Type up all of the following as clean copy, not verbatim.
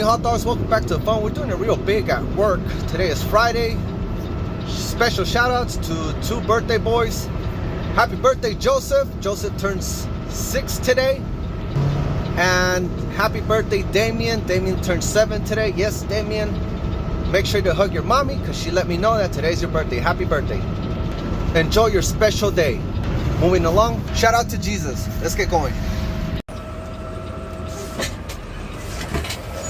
morning, hot dogs. Welcome back to the fun. We're doing it real big at work. Today is Friday. Special shout outs to 2 birthday boys. Happy birthday, Joseph. Joseph turns 6 today. And happy birthday, Damien. Damien turns 7 today. Yes, Damien. Make sure to hug your mommy because she let me know that today's your birthday. Happy birthday. Enjoy your special day. Moving along, shout out to Jesus. Let's get going.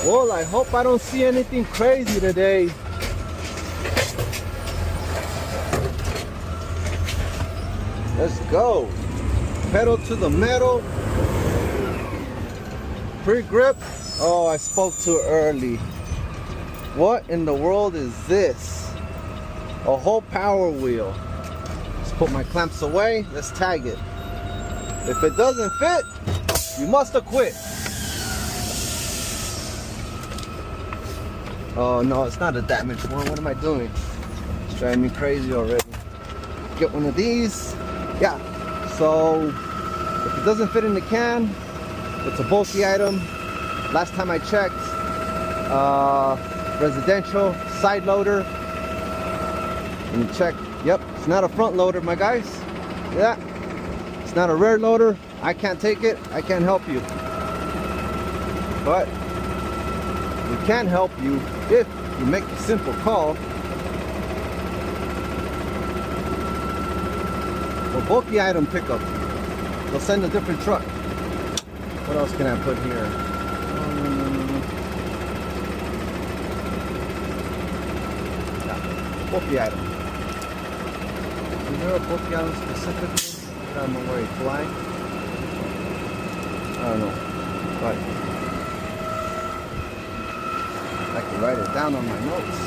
Well, I hope I don't see anything crazy today. Let's go. Pedal to the metal. Pre-grip. Oh, I spoke too early. What in the world is this? A whole power wheel. Let's put my clamps away. Let's tag it. If it doesn't fit, you must have quit. Oh no, it's not a damaged one. What am I doing? It's driving me crazy already. Get one of these. Yeah. So if it doesn't fit in the can, it's a bulky item. Last time I checked, residential side loader. Let me check. Yep, it's not a front loader, my guys. Yeah, it's not a rear loader. I can't take it. I can't help you. But we can help you if you make a simple call. Or bulky item pickup. They'll send a different truck. What else can I put here? Yeah, bulky item. Is there a bulky item specifically? I don't know where you fly. I don't know. But I can write it down on my notes.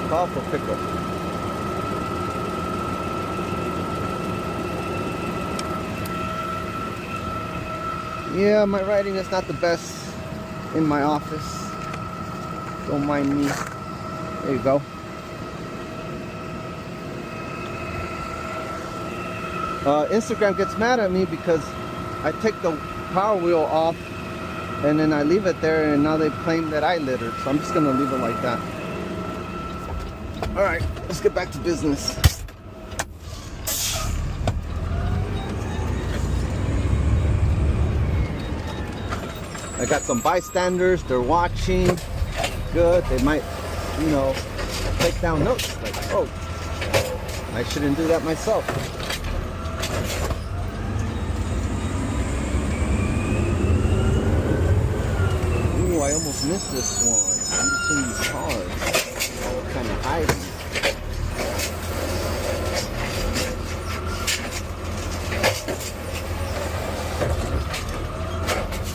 Call for pickup. Yeah, my writing is not the best in my office. Don't mind me. There you go. Instagram gets mad at me because I take the power wheel off and then I leave it there, and now they claim that I littered. So I'm just gonna leave it like that. All right, let's get back to business. I got some bystanders. They're watching. Good. They might, you know, take down notes. Like, oh, I shouldn't do that myself. I almost missed this one. I'm between these cars. All kind of hiding.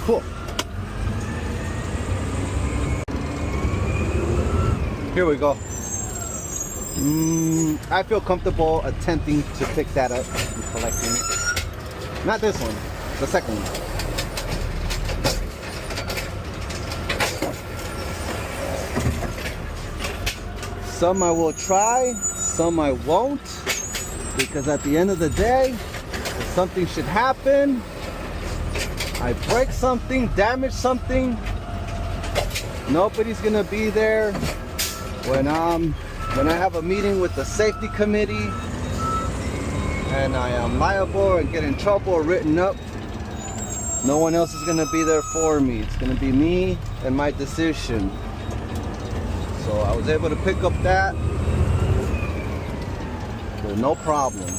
Cool. Here we go. I feel comfortable attempting to pick that up and collecting it. Not this one, the second one. Some I will try, some I won't, because at the end of the day, if something should happen, I break something, damage something, nobody's gonna be there when I have a meeting with the safety committee and I am liable and get in trouble or written up. No one else is gonna be there for me. It's gonna be me and my decision. So I was able to pick up that with no problem.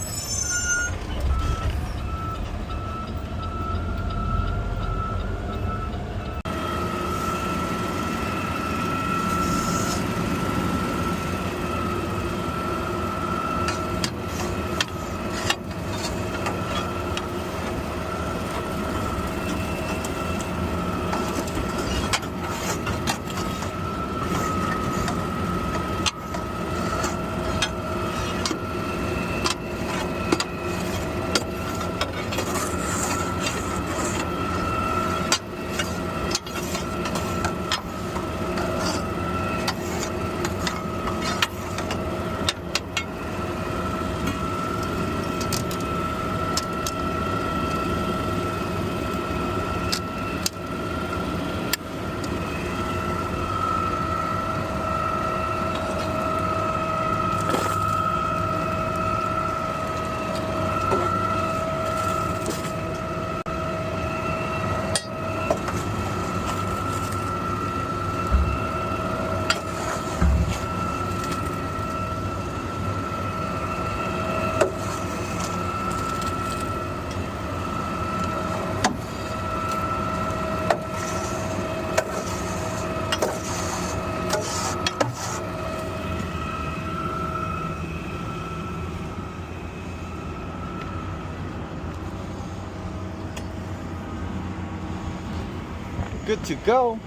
good to go.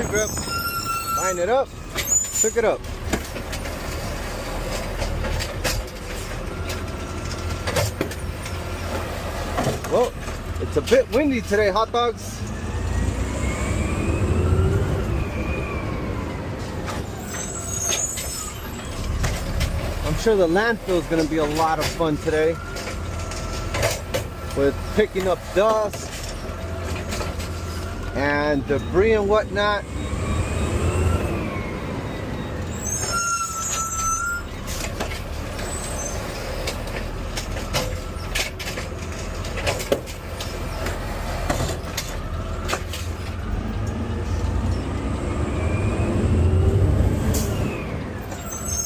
Grip, line it up, pick it up. Well, it's a bit windy today, hot dogs. I'm sure the landfill is going to be a lot of fun today with picking up dust and debris and whatnot.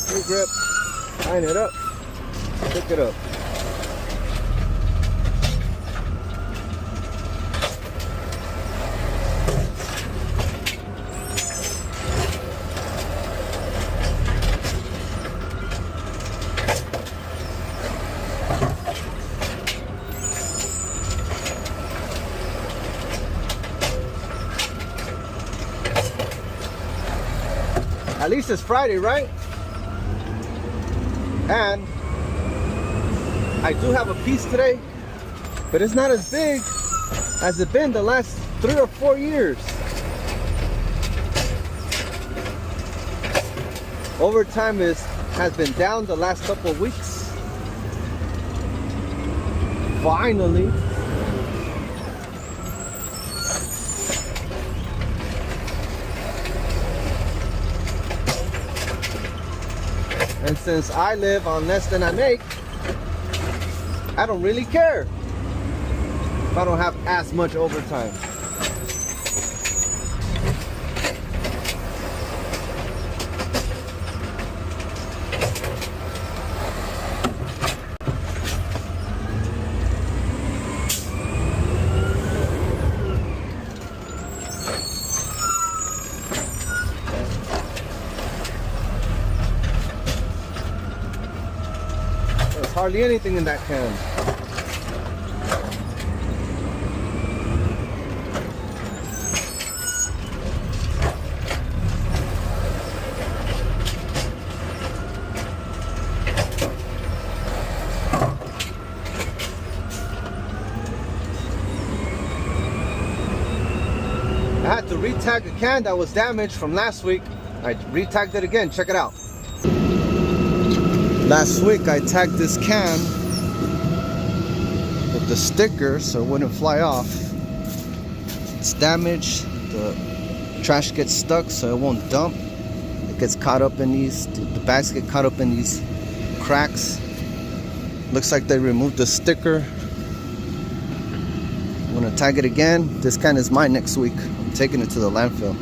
Good grip, line it up, pick it up. At least it's Friday, right? And I do have a piece today, but it's not as big as it's been the last 3 or 4 years. Overtime has been down the last couple of weeks. Finally. And since I live on less than I make, I don't really care if I don't have as much overtime. Hardly anything in that can. I had to re-tag a can that was damaged from last week. I re-tagged it again. Check it out. Last week I tagged this can with the sticker so it wouldn't fly off. It's damaged, the trash gets stuck so it won't dump. It gets caught up in these, the bags get caught up in these cracks. Looks like they removed the sticker. I'm gonna tag it again. This can is mine next week. I'm taking it to the landfill.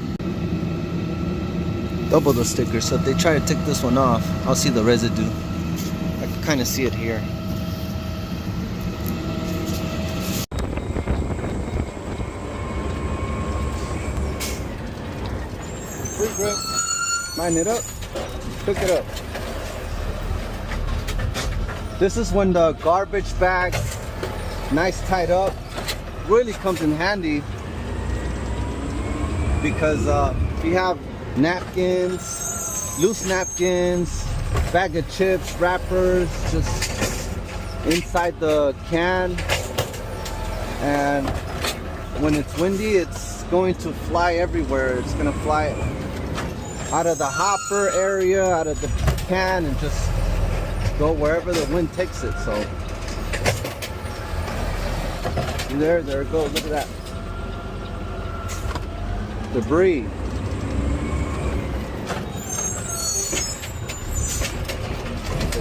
Double the sticker, so if they try to take this one off, I'll see the residue. I can kind of see it here. Free grip, line it up, pick it up. This is when the garbage bag, nice tied up, really comes in handy because if you have napkins, loose napkins, bag of chips, wrappers, just inside the can, and when it's windy, it's going to fly everywhere. It's gonna fly out of the hopper area, out of the can, and just go wherever the wind takes it. So there it goes. Look at that debris.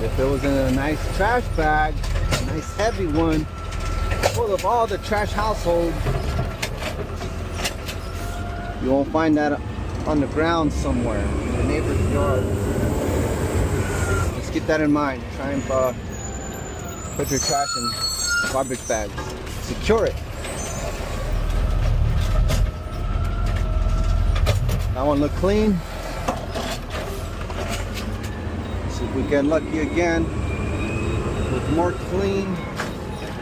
But if it was in a nice trash bag, a nice heavy one, full of all the trash household, you won't find that on the ground somewhere in the neighbor's yard. Just keep that in mind. Try and put your trash in garbage bags. Secure it. That one look clean. See if we get lucky again with more clean,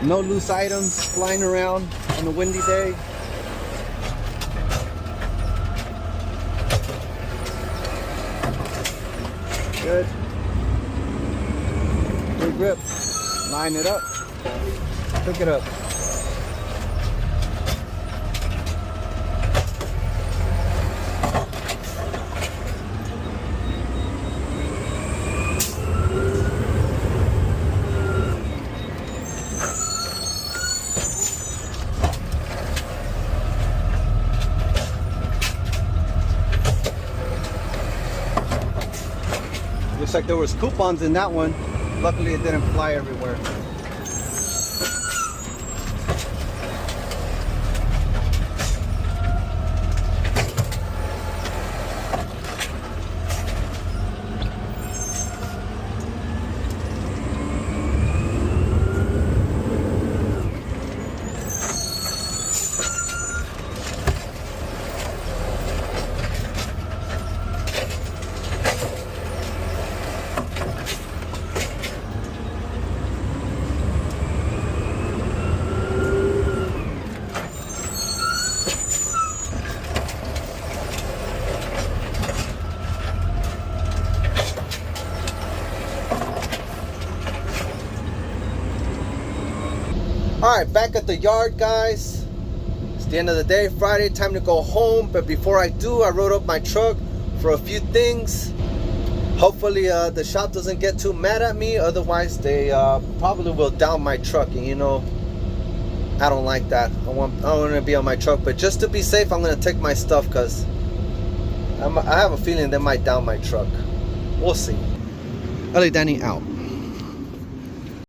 no loose items flying around on a windy day. Good. Good grip. Line it up. Pick it up. Looks like there was coupons in that one. Luckily it didn't fly everywhere. Alright, back at the yard, guys. It's the end of the day, Friday, time to go home. But before I do, I wrote up my truck for a few things. Hopefully the shop doesn't get too mad at me. Otherwise, they probably will down my truck. And you know, I don't like that. I want to be on my truck. But just to be safe, I'm going to take my stuff because I have a feeling they might down my truck. We'll see. LA Danny out.